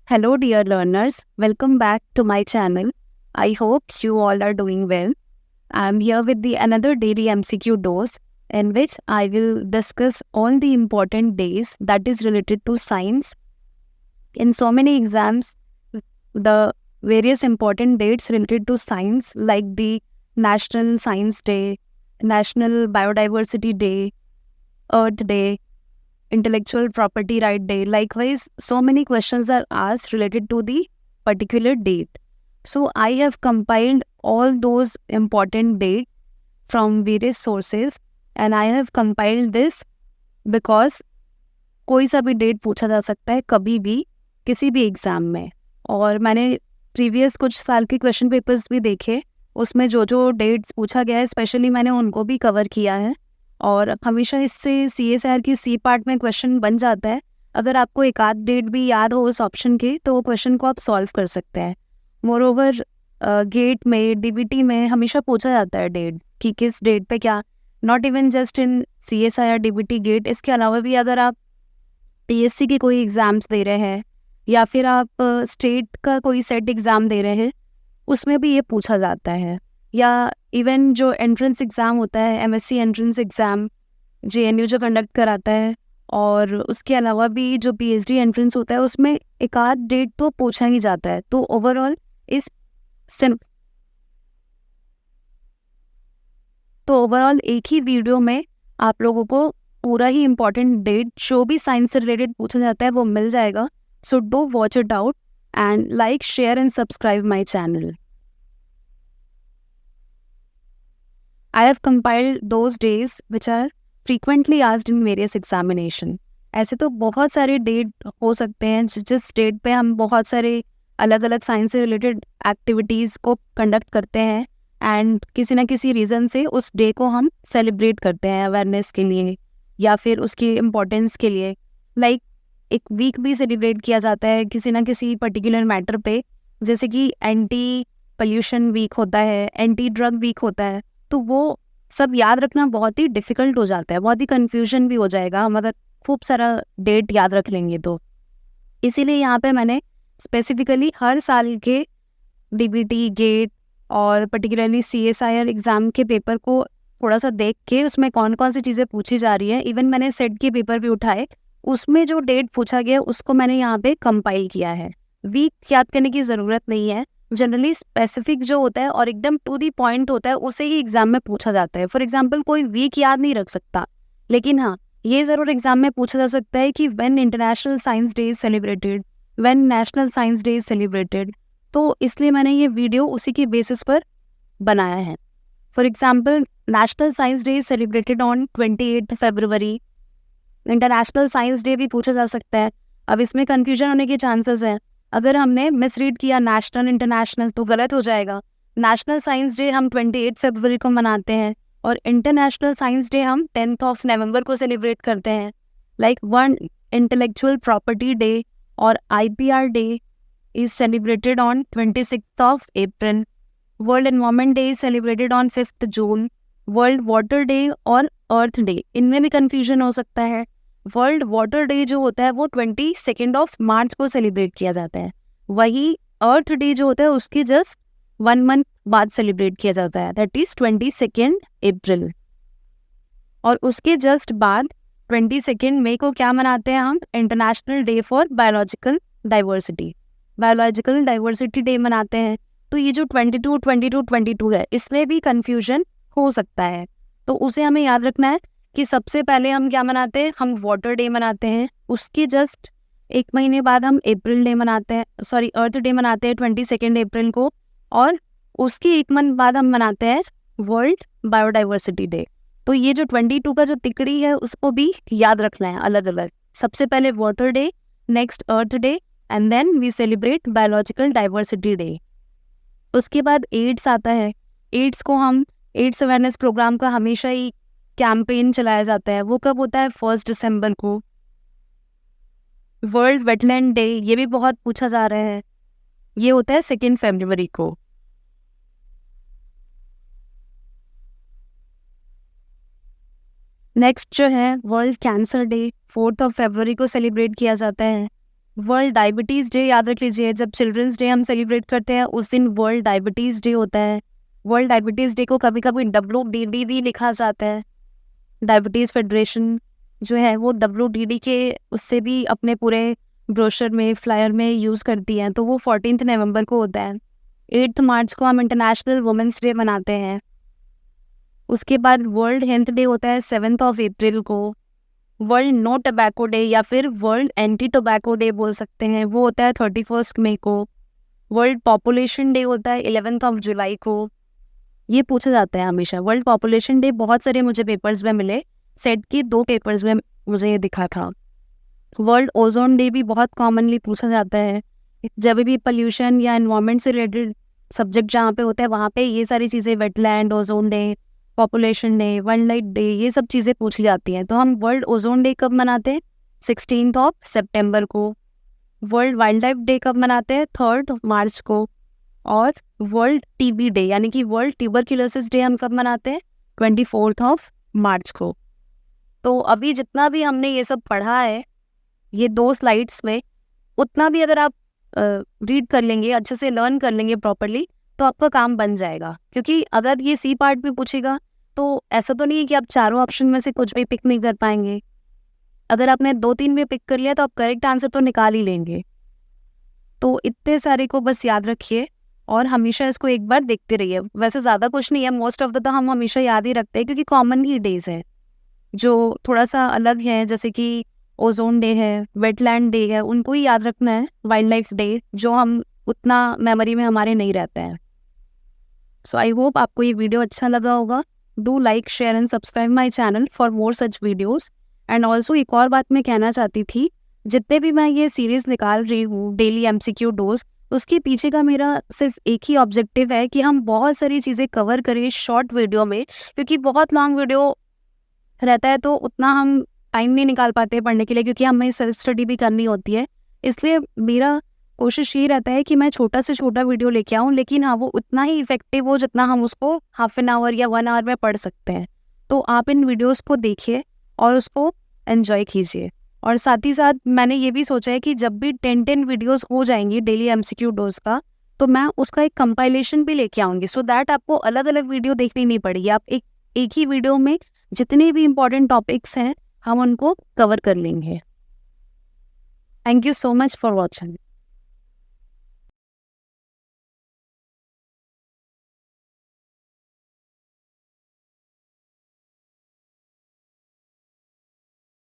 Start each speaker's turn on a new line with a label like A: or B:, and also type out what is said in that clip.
A: Hello, dear learners. Welcome back to my channel. I hope you all are doing well. I'm here with the another daily MCQ dose in which I will discuss all the important days that is related to science. In so many exams, the various important dates related to science like the National Science Day, National Biodiversity Day, Earth Day, Intellectual Property Right Day. Likewise, so many questions are asked related to the particular date. So I have compiled all those important dates from various sources and I have compiled this because कोई सा भी date पूछा जा सकता है कभी भी किसी भी एग्ज़ाम में। और मैंने प्रीवियस कुछ साल के क्वेश्चन पेपर्स भी देखे, उसमें जो जो डेट्स पूछा गया है स्पेशली मैंने उनको भी कवर किया है। और हमेशा इससे CSIR की सी पार्ट में क्वेश्चन बन जाता है। अगर आपको एक आध डेट भी याद हो उस ऑप्शन की तो वो क्वेश्चन को आप सॉल्व कर सकते हैं। मोरओवर गेट में DBT में हमेशा पूछा जाता है डेट कि किस डेट पे क्या, not even just in CSIR DBT GATE, इसके अलावा भी अगर आप PSC के कोई एग्ज़ाम्स दे रहे हैं या फिर आप स्टेट का कोई सेट एग्ज़ाम दे रहे हैं उसमें भी ये पूछा जाता है। या इवन जो एंट्रेंस एग्ज़ाम होता है MSc एंट्रेंस एग्ज़ाम JNU जो कंडक्ट कराता है, और उसके अलावा भी जो PhD एंट्रेंस होता है उसमें एक आध डेट तो पूछा ही जाता है। तो ओवरऑल एक ही वीडियो में आप लोगों को पूरा ही इम्पॉर्टेंट डेट जो भी साइंस से रिलेटेड पूछा जाता है वो मिल जाएगा। So do watch it out and like, share and subscribe my channel. I have compiled those days which are frequently asked in various examination. ऐसे तो बहुत सारे डेट हो सकते हैं जिस डेट पे हम बहुत सारे अलग अलग साइंस से रिलेटेड एक्टिविटीज़ को कंडक्ट करते हैं एंड किसी ना किसी रीज़न से उस डे को हम सेलिब्रेट करते हैं अवेयरनेस के लिए या फिर उसकी इम्पोर्टेंस के लिए। लाइक एक वीक भी सेलिब्रेट किया जाता है किसी ना किसी पर्टिकुलर मैटर पे, जैसे कि एंटी पोल्यूशन वीक होता है, एंटी ड्रग वीक होता है। तो वो सब याद रखना बहुत ही डिफ़िकल्ट हो जाता है, बहुत ही कन्फ्यूजन भी हो जाएगा हम अगर खूब सारा डेट याद रख लेंगे तो। इसीलिए यहाँ पे मैंने स्पेसिफिकली हर साल के DBT गेट और पर्टिकुलरली CSIR एग्ज़ाम के पेपर को थोड़ा सा देख के उसमें कौन कौन सी चीज़ें पूछी जा रही है, इवन मैंने सेट के पेपर भी उठाए, उसमें जो डेट पूछा गया उसको मैंने यहाँ पे कंपाइल किया है। वीक याद करने की ज़रूरत नहीं है, जनरली स्पेसिफिक जो होता है और एकदम टू दी पॉइंट होता है उसे ही एग्ज़ाम में पूछा जाता है। फॉर एग्जांपल कोई वीक याद नहीं रख सकता, लेकिन हाँ ये ज़रूर एग्ज़ाम में पूछा जा सकता है कि when international science day is celebrated, when national science day is celebrated. तो इसलिए मैंने ये वीडियो उसी के बेसिस पर बनाया है। For example national science day is celebrated on 28 February. International science day भी पूछा जा सकता है। अब इसमें कन्फ्यूजन होने के चांसेस हैं, अगर हमने मिसरीड किया नेशनल इंटरनेशनल तो गलत हो जाएगा। नेशनल साइंस डे हम 28 फरवरी को मनाते हैं और इंटरनेशनल साइंस डे हम 10 नवंबर को सेलिब्रेट करते हैं। Like world intellectual property day और IPR day is celebrated on 26 April. World environment day is celebrated on 5 June. World water day और अर्थ डे, इनमें भी कन्फ्यूजन हो सकता है। वर्ल्ड वाटर डे जो होता है वो 22 मार्च को सेलिब्रेट किया जाता है, वही अर्थ डे जो होता है उसके जस्ट 1 मंथ बाद सेलिब्रेट किया जाता है, दैट इज 22 अप्रैल। और उसके जस्ट बाद 22 मई को क्या मनाते हैं हम, international day for biological diversity, biological diversity day मनाते हैं। तो ये जो 22 है इसमें भी कन्फ्यूजन हो सकता है, तो उसे हमें याद रखना है कि सबसे पहले हम क्या मनाते हैं, हम वाटर डे मनाते हैं, उसके जस्ट 1 महीने बाद हम अप्रैल डे मनाते हैं, सॉरी अर्थ डे मनाते हैं 22 अप्रैल को, और उसके 1 मंथ बाद हम मनाते हैं वर्ल्ड बायोडाइवर्सिटी डे। तो ये जो 22 का जो तिकड़ी है उसको भी याद रखना है अलग अलग। सबसे पहले water day, next earth day and then we celebrate biological diversity day. उसके बाद एड्स आता है, एड्स को हम एड्स अवेयरनेस प्रोग्राम का हमेशा ही कैंपेन चलाया जाता है, वो कब होता है 1 दिसंबर को। वर्ल्ड वेटलैंड डे, ये भी बहुत पूछा जा रहा है, ये होता है 2 फरवरी को। नेक्स्ट जो है वर्ल्ड कैंसर डे 4 फरवरी को सेलिब्रेट किया जाता है। वर्ल्ड डायबिटीज़ डे याद रख लीजिए, जब चिल्ड्रंस डे हम सेलिब्रेट करते हैं उस दिन वर्ल्ड डायबिटीज़ डे होता है। वर्ल्ड डायबिटीज़ डे को कभी कभी WDD भी लिखा जाता है। डायबिटीज़ फेडरेशन जो है वो WDD के उससे भी अपने पूरे ब्रोशर में फ्लायर में यूज़ करती हैं, तो वो 14 नवंबर को होता है। 8 मार्च को हम इंटरनेशनल वुमेंस डे मनाते हैं। उसके बाद वर्ल्ड हेल्थ डे होता है 7 अप्रैल को। वर्ल्ड नो टबैको डे या फिर वर्ल्ड एंटी टोबैको डे बोल सकते हैं, वो होता है 31 मई को। वर्ल्ड पॉपुलेशन डे होता है 11 जुलाई को। ये पूछा जाता है हमेशा। वर्ल्ड पॉपुलेशन डे बहुत सारे मुझे पेपर्स में मिले, सेट की 2 पेपर्स में मुझे ये दिखा था। वर्ल्ड ओजोन डे भी बहुत कॉमनली पूछा जाता है। जब भी पोल्यूशन या एनवायरनमेंट से रिलेटेड सब्जेक्ट जहाँ पे होता है वहाँ पे ये सारी चीज़ें, wetland, ozone day, population day, wild life day, ये सब चीज़ें पूछी जाती हैं। तो हम वर्ल्ड ओजोन डे कब मनाते हैं? 16 सितंबर को। वर्ल्ड वाइल्ड लाइफ डे कब मनाते हैं? 3 मार्च को। और वर्ल्ड TB डे यानी कि वर्ल्ड ट्यूबरक्यूलोसिस डे हम कब मनाते हैं? 24 मार्च को। तो अभी जितना भी हमने ये सब पढ़ा है ये 2 स्लाइड्स में, उतना भी अगर आप रीड कर लेंगे, अच्छे से लर्न कर लेंगे प्रॉपरली, तो आपका काम बन जाएगा। क्योंकि अगर ये C पार्ट भी पूछेगा तो ऐसा तो नहीं है कि आप चारों ऑप्शन में से कुछ भी पिक नहीं कर पाएंगे। अगर आपने 2-3 भी पिक कर लिया तो आप करेक्ट आंसर तो निकाल ही लेंगे। तो इतने सारे को बस याद रखिए और हमेशा इसको एक बार देखते रहिए। वैसे ज़्यादा कुछ नहीं है, मोस्ट ऑफ द तो हम हमेशा याद ही रखते हैं क्योंकि कॉमन ही डेज है जो थोड़ा सा अलग है, जैसे कि ओजोन डे है, वेटलैंड डे है, उनको ही याद रखना है। वाइल्ड लाइफ डे जो हम उतना मेमोरी में हमारे नहीं रहता है। सो आई होप आपको ये वीडियो अच्छा लगा होगा। Do like, share and subscribe my channel for more such videos. And also एक और बात मैं कहना चाहती थी, जितने भी मैं ये सीरीज़ निकाल रही हूँ डेली MCQ डोज, उसके पीछे का मेरा सिर्फ एक ही ऑब्जेक्टिव है कि हम बहुत सारी चीज़ें कवर करें शॉर्ट वीडियो में, क्योंकि बहुत लॉन्ग वीडियो रहता है तो उतना हम टाइम नहीं निकाल पाते पढ़ने के लिए, क्योंकि हमें सेल्फ स्टडी भी करनी होती है। इसलिए मेरा कोशिश ये रहता है कि मैं छोटा से छोटा वीडियो लेके आऊँ, लेकिन हाँ वो उतना ही इफेक्टिव हो जितना हम उसको हाफ एन आवर या 1 आवर में पढ़ सकते हैं। तो आप इन वीडियोस को देखिए और उसको एंजॉय कीजिए। और साथ ही साथ मैंने ये भी सोचा है कि जब भी 10 वीडियोस हो जाएंगी डेली MCQ डोज का, तो मैं उसका एक कंपाइलेशन भी लेके आऊँगी, सो दैट आपको अलग अलग वीडियो देखनी नहीं पड़ेगी। आप एक ही वीडियो में जितने भी इम्पोर्टेंट टॉपिक्स हैं हम उनको कवर कर लेंगे। Thank you so much for watching.